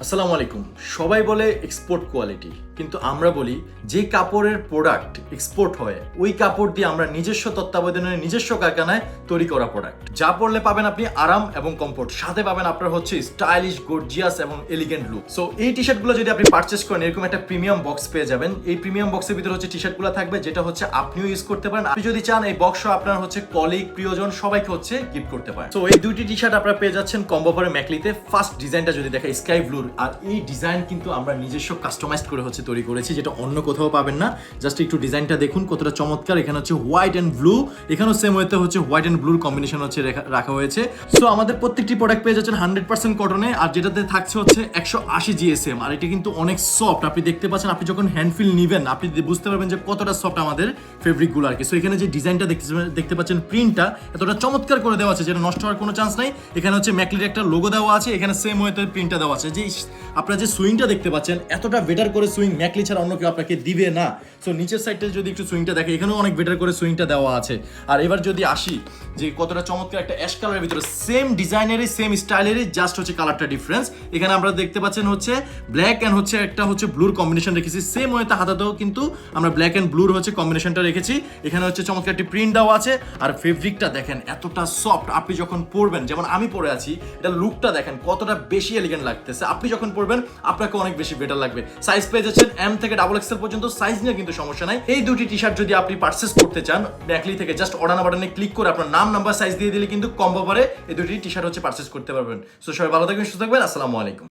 আসসালামু আলাইকুম। সবাই বলে এক্সপোর্ট কোয়ালিটি, কিন্তু আমরা বলি যে কাপড়ের প্রোডাক্ট এক্সপোর্ট হয় ওই কাপড় দিয়ে আমরা নিজস্ব তত্ত্বাবধানে নিজস্ব কারখানায় তৈরি করা প্রোডাক্ট, যা পরলে পাবেন আপনি আরাম এবং কমফোর্ট, সাথে পাবেন আপনার হচ্ছে স্টাইলিশ, গর্জিয়াস এবং এলিগেন্ট লুক। সো এই টি শার্টগুলো যদি আপনি পারচেস করেন, এরকম একটা প্রিমিয়াম বক্স পেয়ে যাবেন। এই প্রিমিয়াম বক্সের ভিতরে হচ্ছে টি শার্টগুলো থাকবে, যেটা হচ্ছে আপনিও ইউজ করতে পারেন। আপনি যদি চান এই বক্স আপনার হচ্ছে কলিগ, প্রিয়জন সবাইকে হচ্ছে গিফট করতে পারেন। সো এই দুইটি টি শার্ট আপনারা পেয়ে যাচ্ছেন কম্বো অফারে ম্যাকলিতে। ফার্স্ট ডিজাইনটা যদি দেখা স্কাই ব্লুর, আর এই ডিজাইন কিন্তু আমরা নিজস্ব কাস্টমাইজড করে হচ্ছে তৈরি করেছি, যেটা অন্য কোথাও পাবেন না। জাস্ট একটু ডিজাইনটা দেখুন কতটা চমৎকার। এখানে হচ্ছে হোয়াইট এন্ড ব্লু, এখানেও সেম ওয়েতে হচ্ছে হোয়াইট এন্ড ব্লুর কম্বিনেশন হচ্ছে রাখা হয়েছে। সো আমাদের প্রত্যেকটি প্রোডাক্ট পেয়ে যাচ্ছেন 100% কটনে, আর যেটাতে থাকছে হচ্ছে 180 জিএসএম, আর এটা কিন্তু অনেক সফট। আপনি দেখতে পাচ্ছেন, আপনি যখন হ্যান্ড ফিল নিবেন আপনি বুঝতে পারবেন যে কতটা সফট আমাদের ফেব্রিকগুলো আর কি। সো এখানে যে ডিজাইনটা দেখতে পাচ্ছেন, প্রিন্টটা এতটা চমৎকার করে দেওয়া আছে যেটা নষ্ট হওয়ার কোনো চান্স নাই। এখানে হচ্ছে ম্যাকলির একটা লোগো দেওয়া আছে, এখানে সেম ওয়েতে প্রিন্টটা দেওয়া আছে। যে আপনারা যে সুইংটা দেখতে পাচ্ছেন, এতটা বেটার করে সুইং ম্যাকলি ছাড়া অন্য কেউ আপনাকে দিবে না। সো নিচের সাইডটা যদি একটু সুইংটা দেখে, এখানেও অনেক বেটার করে সুইংটা দেওয়া আছে। আর এবার যদি আসি যে কতটা চমৎকার একটা অ্যাশ কালারের ভিতরে সেম ডিজাইনেরই সেম স্টাইলেরই, জাস্ট হচ্ছে কালারটা ডিফারেন্স। এখানে আমরা দেখতে পাচ্ছেন হচ্ছে ব্ল্যাক অ্যান্ড হচ্ছে একটা হচ্ছে ব্লুর কম্বিনেশন রেখেছি। সেম ওয়েতে হাতাতেও কিন্তু আমরা ব্ল্যাক অ্যান্ড ব্লুর হচ্ছে কম্বিনেশনটা রেখেছি। এখানে হচ্ছে চমৎকার একটি প্রিন্ট দেওয়া আছে। আর ফেব্রিকটা দেখেন এতটা সফট, আপনি যখন পরবেন, যেমন আমি পরে আছি, এটা লুকটা দেখেন কতটা বেশি এলিগেন্ট লাগতেছে। আপনি যখন পরবেন আপনাকে অনেক বেশি বেটার লাগবে। সাইজ পেয়ে যাচ্ছেন এম থেকে XXL পর্যন্ত, সাইজ নিয়ে কিন্তু সমস্যা নাই। এই দুটি টি শার্ট যদি আপনি পারচেস করতে চান, ম্যাকলি থেকে জাস্ট অর্ডার বাটনে ক্লিক করে আপনার নাম, নাম্বার, সাইজ দিয়ে দিলে কিন্তু কম্বো করে এই দুটি টি শার্ট হচ্ছে পারচেস করতে পারবেন। সো সবাই ভালো থাকবেন, সুস্থ থাকবেন। আসসালামু আলাইকুম।